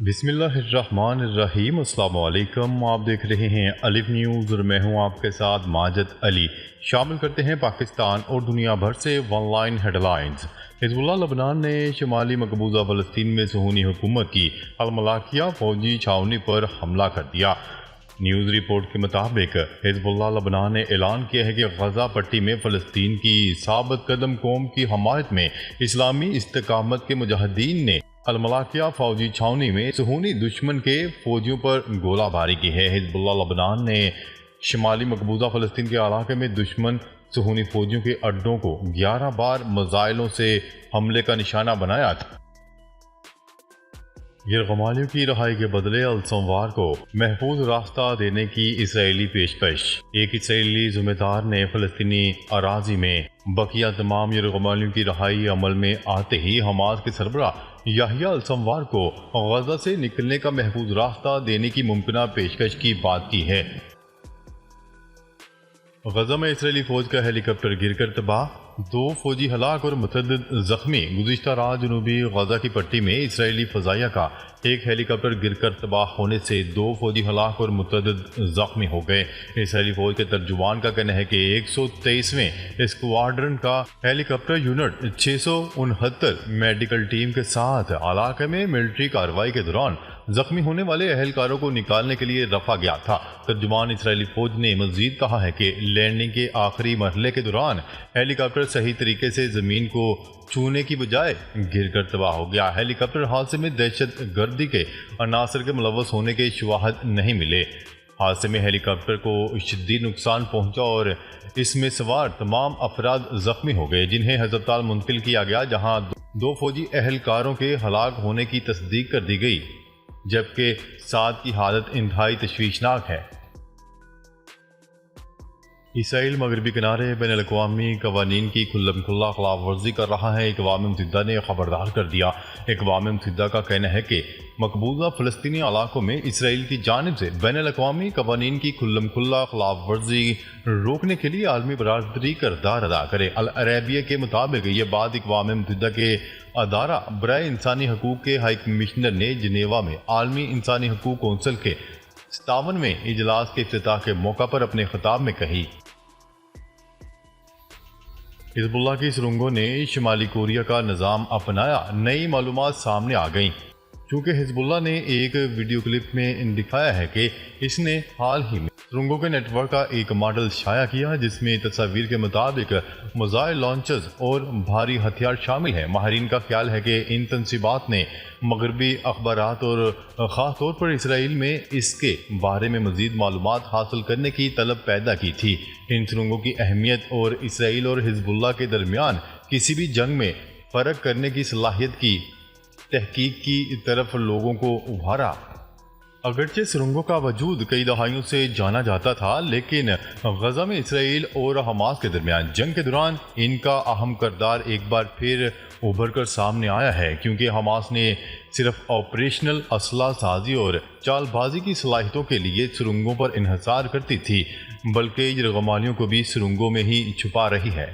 بسم اللہ الرحمن الرحیم۔ السلام علیکم، آپ دیکھ رہے ہیں الف نیوز اور میں ہوں آپ کے ساتھ ماجد علی۔ شامل کرتے ہیں پاکستان اور دنیا بھر سے ون لائن ہیڈ لائنز۔ حزب اللہ لبنان نے شمالی مقبوضہ فلسطین میں صہیونی حکومت کی الملاکیہ فوجی چھاؤنی پر حملہ کر دیا۔ نیوز رپورٹ کے مطابق حزب اللہ لبنان نے اعلان کیا ہے کہ غزہ پٹی میں فلسطین کی ثابت قدم قوم کی حمایت میں اسلامی استقامت کے مجاہدین نے الملاکیہ فوجی چھاؤنی میں صہیونی دشمن کے فوجیوں پر گولہ باری کی ہے۔ حزب اللہ لبنان نے شمالی مقبوضہ فلسطین کے علاقے میں دشمن صہیونی فوجیوں کے اڈوں کو 11 بار میزائلوں سے حملے کا نشانہ بنایا تھا۔ یرغمالیوں کی رہائی کے بدلے سوموار کو محفوظ راستہ دینے کی اسرائیلی پیشکش۔ ایک اسرائیلی ذمہ دار نے فلسطینی اراضی میں بقیہ تمام یرغمالیوں کی رہائی عمل میں آتے ہی حماس کے سربراہ یحییٰ السنوار کو غزہ سے نکلنے کا محفوظ راستہ دینے کی ممکنہ پیشکش کی بات کی ہے۔ غزہ میں اسرائیلی فوج کا ہیلی کاپٹر گر کر تباہ، 2 فوجی ہلاک اور متعدد زخمی۔ گزشتہ رات جنوبی غزہ کی پٹی میں اسرائیلی فضائیہ کا ایک ہیلی کاپٹر گر کر تباہ ہونے سے 2 فوجی ہلاک اور متعدد زخمی ہو گئے۔ اسرائیلی فوج کے ترجمان کا کہنا ہے کہ 123ویں اسکواڈرن کا ہیلی کاپٹر یونٹ 669 میڈیکل ٹیم کے ساتھ علاقے میں ملٹری کارروائی کے دوران زخمی ہونے والے اہلکاروں کو نکالنے کے لیے رفع گیا تھا۔ ترجمان اسرائیلی فوج نے مزید کہا ہے کہ لینڈنگ کے آخری مرحلے کے دوران ہیلی کاپٹر صحیح طریقے سے زمین کو چھونے کی بجائے گر کر تباہ ہو گیا۔ ہیلی کاپٹر حادثے میں دہشت گردی کے عناصر کے ملوث ہونے کے شواہد نہیں ملے۔ حادثے میں ہیلی کاپٹر کو شدید نقصان پہنچا اور اس میں سوار تمام افراد زخمی ہو گئے، جنہیں ہسپتال منتقل کیا گیا، جہاں 2 فوجی اہلکاروں کے ہلاک ہونے کی تصدیق کر دی گئی، جبکہ 7 کی حالت انتہائی تشویشناک ہے۔ اسرائیل مغربی کنارے بین الاقوامی قوانین کی کھلم کھلا خلاف ورزی کر رہا ہے، اقوام متحدہ نے خبردار کر دیا۔ اقوام متحدہ کا کہنا ہے کہ مقبوضہ فلسطینی علاقوں میں اسرائیل کی جانب سے بین الاقوامی قوانین کی کھلم کھلا خلاف ورزی روکنے کے لیے عالمی برادری کردار ادا کرے۔ العربیہ کے مطابق یہ بات اقوام متحدہ کے ادارہ برائے انسانی حقوق کے ہائی کمشنر نے جنیوا میں عالمی انسانی حقوق کونسل کے 57ویں اجلاس کے افتتاح کے موقع پر اپنے خطاب میں کہی۔ حزب اللہ کی سرنگوں نے شمالی کوریا کا نظام اپنایا، نئی معلومات سامنے آ گئیں۔ چونکہ حزب اللہ نے ایک ویڈیو کلپ میں دکھایا ہے کہ اس نے حال ہی میں سرنگوں کے نیٹ ورک کا ایک ماڈل شائع کیا، جس میں تصاویر کے مطابق میزائل لانچرز اور بھاری ہتھیار شامل ہیں۔ ماہرین کا خیال ہے کہ ان تنصیبات نے مغربی اخبارات اور خاص طور پر اسرائیل میں اس کے بارے میں مزید معلومات حاصل کرنے کی طلب پیدا کی تھی۔ ان سرنگوں کی اہمیت اور اسرائیل اور حزب اللہ کے درمیان کسی بھی جنگ میں فرق کرنے کی صلاحیت کی تحقیق کی طرف لوگوں کو ابھارا۔ اگرچہ سرنگوں کا وجود کئی دہائیوں سے جانا جاتا تھا، لیکن غزہ میں اسرائیل اور حماس کے درمیان جنگ کے دوران ان کا اہم کردار ایک بار پھر ابھر کر سامنے آیا ہے، کیونکہ حماس نے صرف آپریشنل اسلحہ سازی اور چال بازی کی صلاحیتوں کے لیے سرنگوں پر انحصار کرتی تھی، بلکہ یرغمالیوں کو بھی سرنگوں میں ہی چھپا رہی ہے۔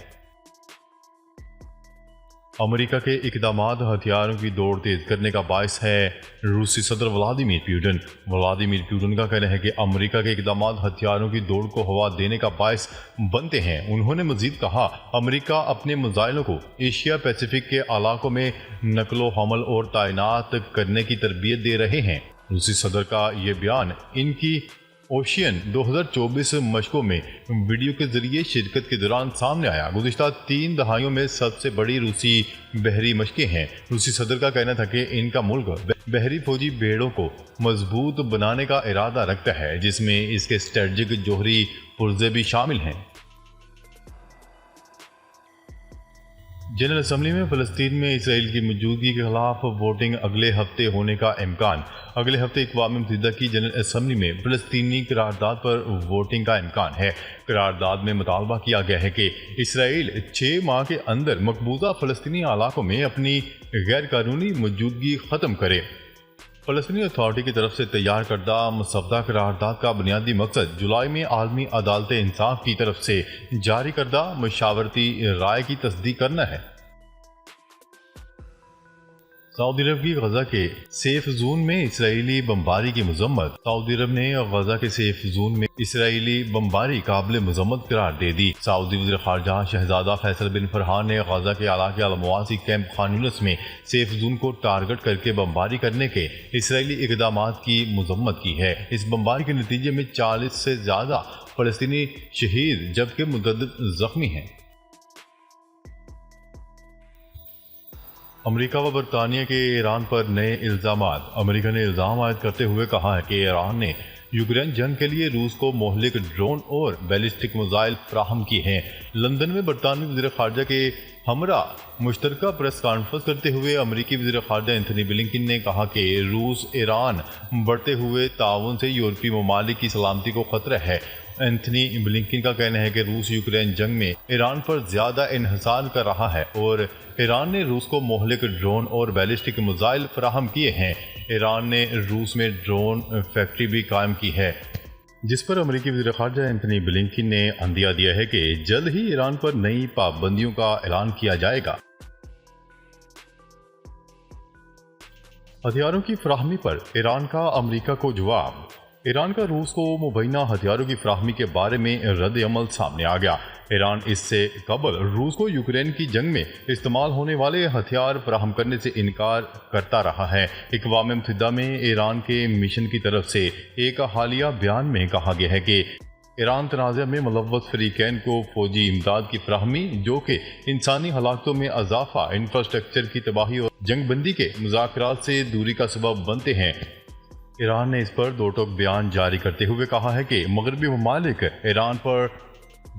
امریکہ کے اقدامات ہتھیاروں کی دوڑ تیز کرنے کا باعث ہے۔ روسی صدر ولادیمیر پیوٹن کا کہنا ہے کہ امریکہ کے اقدامات ہتھیاروں کی دوڑ کو ہوا دینے کا باعث بنتے ہیں۔ انہوں نے مزید کہا، امریکہ اپنے میزائلوں کو ایشیا پیسیفک کے علاقوں میں نقل و حمل اور تعینات کرنے کی تربیت دے رہے ہیں۔ روسی صدر کا یہ بیان ان کی اوشین 2024 مشقوں میں ویڈیو کے ذریعے شرکت کے دوران سامنے آیا۔ گزشتہ 3 دہائیوں میں سب سے بڑی روسی بحری مشقیں ہیں۔ روسی صدر کا کہنا تھا کہ ان کا ملک بحری فوجی بیڑوں کو مضبوط بنانے کا ارادہ رکھتا ہے، جس میں اس کے اسٹریٹجک جوہری پرزے بھی شامل ہیں۔ جنرل اسمبلی میں فلسطین میں اسرائیل کی موجودگی کے خلاف ووٹنگ اگلے ہفتے ہونے کا امکان۔ اگلے ہفتے اقوام متحدہ کی جنرل اسمبلی میں فلسطینی قرارداد پر ووٹنگ کا امکان ہے۔ قرارداد میں مطالبہ کیا گیا ہے کہ اسرائیل 6 ماہ کے اندر مقبوضہ فلسطینی علاقوں میں اپنی غیر قانونی موجودگی ختم کرے۔ فلسطینی اتھارٹی کی طرف سے تیار کردہ مسودہ قرارداد کا بنیادی مقصد جولائی میں عالمی عدالت انصاف کی طرف سے جاری کردہ مشاورتی رائے کی تصدیق کرنا ہے۔ سعودی عرب کی غزہ کے سیف زون میں اسرائیلی بمباری کی مذمت۔ سعودی عرب نے غزہ کے سیف زون میں اسرائیلی بمباری قابل مذمت قرار دے دی۔ سعودی وزیر خارجہ شہزادہ فیصل بن فرحان نے غزہ کے علاقے المواسی کیمپ خان یونس میں سیف زون کو ٹارگٹ کر کے بمباری کرنے کے اسرائیلی اقدامات کی مذمت کی ہے۔ اس بمباری کے نتیجے میں 40 سے زیادہ فلسطینی شہید جبکہ متعدد زخمی ہیں۔ امریکہ و برطانیہ کے ایران پر نئے الزامات۔ امریکہ نے الزام عائد کرتے ہوئے کہا ہے کہ ایران نے یوکرین جنگ کے لیے روس کو مہلک ڈرون اور بیلسٹک میزائل فراہم کیے ہیں۔ لندن میں برطانوی وزیر خارجہ کے ہمراہ مشترکہ پریس کانفرنس کرتے ہوئے امریکی وزیر خارجہ اینتھنی بلنکن نے کہا کہ روس ایران بڑھتے ہوئے تعاون سے یورپی ممالک کی سلامتی کو خطرہ ہے۔ اینتھنی بلنکن کا کہنا ہے کہ روس یوکرین جنگ میں ایران پر زیادہ انحصار کر رہا ہے اور ایران نے روس کو مہلک ڈرون اور بیلسٹک میزائل فراہم کیے ہیں۔ ایران نے روس میں ڈرون فیکٹری بھی قائم کی ہے، جس پر امریکی وزیر خارجہ اینتھنی بلنکن نے عندیہ دیا ہے کہ جلد ہی ایران پر نئی پابندیوں کا اعلان کیا جائے گا۔ ہتھیاروں کی فراہمی پر ایران کا امریکہ کو جواب۔ ایران کا روس کو مبینہ ہتھیاروں کی فراہمی کے بارے میں رد عمل سامنے آ گیا۔ ایران اس سے قبل روس کو یوکرین کی جنگ میں استعمال ہونے والے ہتھیار فراہم کرنے سے انکار کرتا رہا ہے۔ اقوام متحدہ میں ایران کے مشن کی طرف سے ایک حالیہ بیان میں کہا گیا ہے کہ ایران تنازع میں ملوث فریقین کو فوجی امداد کی فراہمی، جو کہ انسانی ہلاکتوں میں اضافہ، انفراسٹرکچر کی تباہی اور جنگ بندی کے مذاکرات سے دوری کا سبب بنتے ہیں۔ ایران نے اس پر دو ٹوک بیان جاری کرتے ہوئے کہا ہے کہ مغربی ممالک ایران پر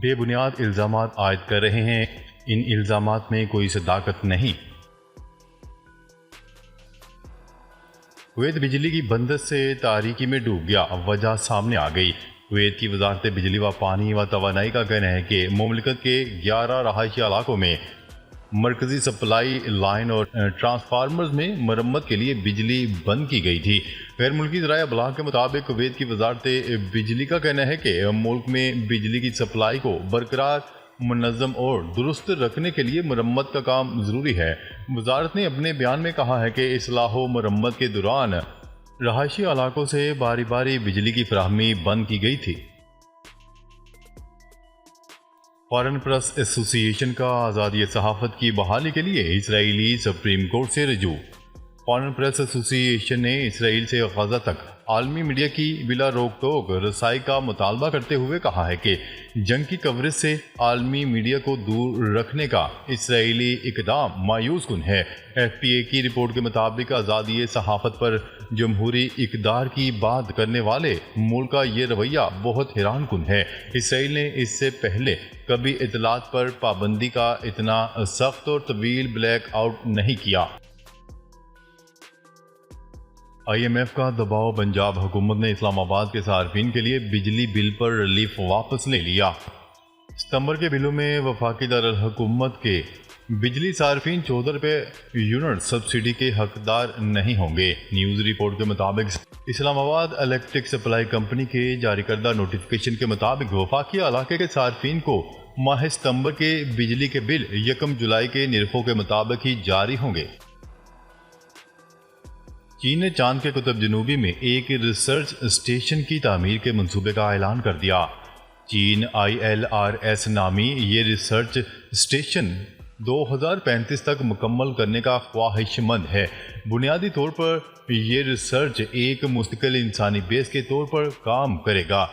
بے بنیاد الزامات عائد کر رہے ہیں، ان الزامات میں کوئی صداقت نہیں۔ کویت بجلی کی بندش سے تاریکی میں ڈوب گیا، وجہ سامنے آ گئی۔ کویت کی وزارت بجلی و پانی و توانائی کا کہنا ہے کہ مملکت کے 11 رہائشی علاقوں میں مرکزی سپلائی لائن اور ٹرانسفارمرز میں مرمت کے لیے بجلی بند کی گئی تھی۔ غیر ملکی ذرائع ابلاغ کے مطابق کویت کی وزارت بجلی کا کہنا ہے کہ ملک میں بجلی کی سپلائی کو برقرار، منظم اور درست رکھنے کے لیے مرمت کا کام ضروری ہے۔ وزارت نے اپنے بیان میں کہا ہے کہ اصلاح و مرمت کے دوران رہائشی علاقوں سے باری باری بجلی کی فراہمی بند کی گئی تھی۔ فارن پریس ایسوسی ایشن کا آزادی صحافت کی بحالی کے لیے اسرائیلی سپریم کورٹ سے رجوع۔ فارن پریس ایسوسی ایشن نے اسرائیل سے غزہ تک عالمی میڈیا کی بلا روک ٹوک رسائی کا مطالبہ کرتے ہوئے کہا ہے کہ جنگ کی کوریج سے عالمی میڈیا کو دور رکھنے کا اسرائیلی اقدام مایوس کن ہے۔ ایف پی اے کی رپورٹ کے مطابق آزادی صحافت پر جمہوری اقدار کی بات کرنے والے ملک کا یہ رویہ بہت حیران کن ہے۔ اسرائیل نے اس سے پہلے کبھی اطلاعات پر پابندی کا اتنا سخت اور طویل بلیک آؤٹ نہیں کیا۔ آئی ایم ایف کا دباؤ، پنجاب حکومت نے اسلام آباد کے صارفین کے لیے بجلی بل پر ریلیف واپس لے لیا۔ ستمبر کے بلوں میں وفاقی دارالحکومت کے بجلی صارفین 14 روپے یونٹ سبسڈی کے حقدار نہیں ہوں گے۔ نیوز رپورٹ کے مطابق اسلام آباد الیکٹرک سپلائی کمپنی کے جاری کردہ نوٹیفیکیشن کے مطابق وفاقی علاقے کے صارفین کو ماہ ستمبر کے بجلی کے بل 1 جولائی کے نرخوں کے مطابق ہی جاری ہوں گے۔ چین نے چاند کے قطب جنوبی میں ایک ریسرچ اسٹیشن کی تعمیر کے منصوبے کا اعلان کر دیا۔ چین ILRS نامی یہ ریسرچ اسٹیشن 2035 تک مکمل کرنے کا خواہش مند ہے۔ بنیادی طور پر یہ ریسرچ ایک مستقل انسانی بیس کے طور پر کام کرے گا،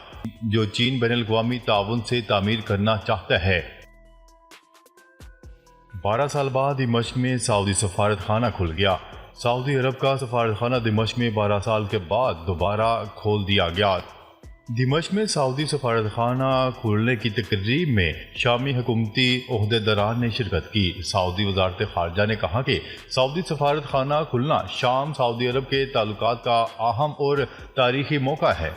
جو چین بین الاقوامی تعاون سے تعمیر کرنا چاہتا ہے۔ 12 سال بعد دمشق میں سعودی سفارت خانہ کھل گیا۔ سعودی عرب کا سفارت خانہ دمشق میں 12 سال کے بعد دوبارہ کھول دیا گیا۔ دمشق میں سعودی سفارت خانہ کھولنے کی تقریب میں شامی حکومتی عہدیداران نے شرکت کی۔ سعودی وزارت خارجہ نے کہا کہ سعودی سفارت خانہ کھلنا شام سعودی عرب کے تعلقات کا اہم اور تاریخی موقع ہے۔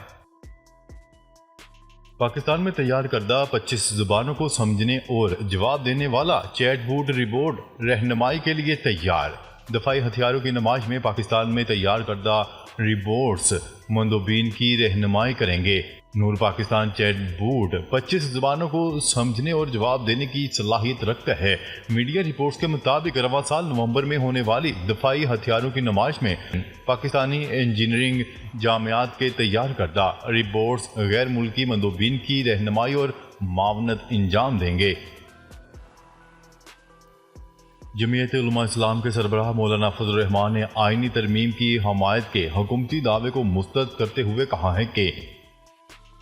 پاکستان میں تیار کردہ 25 زبانوں کو سمجھنے اور جواب دینے والا چیٹ بوٹ روبوٹ رہنمائی کے لیے تیار۔ دفاعی ہتھیاروں کی نمائش میں پاکستان میں تیار کردہ روبوٹس مندوبین کی رہنمائی کریں گے۔ نور پاکستان چیٹ بوٹ 25 زبانوں کو سمجھنے اور جواب دینے کی صلاحیت رکھتا ہے۔ میڈیا رپورٹس کے مطابق رواں سال نومبر میں ہونے والی دفاعی ہتھیاروں کی نمائش میں پاکستانی انجینئرنگ جامعات کے تیار کردہ رپورٹس غیر ملکی مندوبین کی رہنمائی اور معاونت انجام دیں گے۔ جمعیت علماء اسلام کے سربراہ مولانا فضل الرحمان نے آئینی ترمیم کی حمایت کے حکومتی دعوے کو مسترد کرتے ہوئے کہا ہے کہ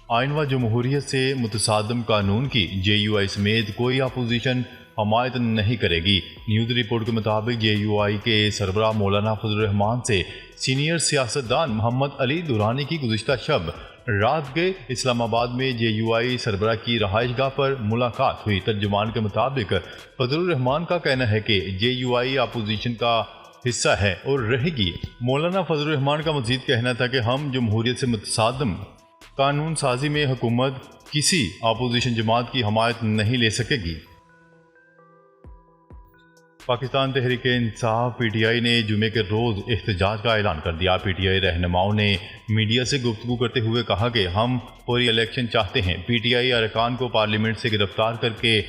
آئین و جمہوریت سے متصادم قانون کی جے یو آئی سمیت کوئی اپوزیشن حمایت نہیں کرے گی۔ نیوز رپورٹ کے مطابق جے یو آئی کے سربراہ مولانا فضل الرحمان سے سینئر سیاستدان محمد علی دورانی کی گزشتہ شب رات کے اسلام آباد میں جے یو آئی سربراہ کی رہائش گاہ پر ملاقات ہوئی۔ ترجمان کے مطابق فضل الرحمان کا کہنا ہے کہ جے یو آئی اپوزیشن کا حصہ ہے اور رہے گی۔ مولانا فضل الرحمان کا مزید کہنا تھا کہ ہم جمہوریت سے متصادم قانون سازی میں حکومت کسی اپوزیشن جماعت کی حمایت نہیں لے سکے گی۔ Pakistan Tehreek Insaf P T I نے جمعے کے روز احتجاج کا اعلان کر دیا۔ پی ٹی آئی رہنماؤں نے میڈیا سے گفتگو کرتے ہوئے کہا کہ ہم فوری الیکشن چاہتے ہیں۔ پی ٹی آئی ارکان کو پارلیمنٹ سے گرفتار کر کے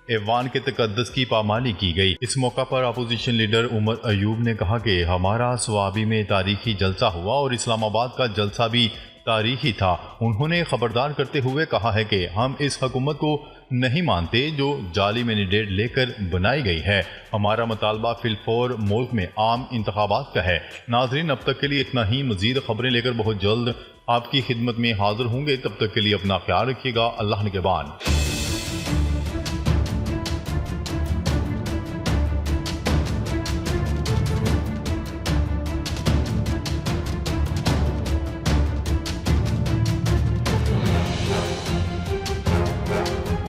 ایوان کے تقدس کی پامالی کی گئی۔ اس موقع پر اپوزیشن لیڈر عمر ایوب نے کہا کہ ہمارا سوابی میں تاریخی جلسہ ہوا اور اسلام آباد کا جلسہ بھی تاریخی تھا۔ انہوں نے خبردار کرتے ہوئے کہا ہے کہ ہم اس حکومت کو نہیں مانتے جو جعلی مینڈیٹ لے کر بنائی گئی ہے۔ ہمارا مطالبہ فی الفور ملک میں عام انتخابات کا ہے۔ ناظرین، اب تک کے لیے اتنا ہی۔ مزید خبریں لے کر بہت جلد آپ کی خدمت میں حاضر ہوں گے۔ تب تک کے لیے اپنا خیال رکھیے گا۔ اللہ نگہبان۔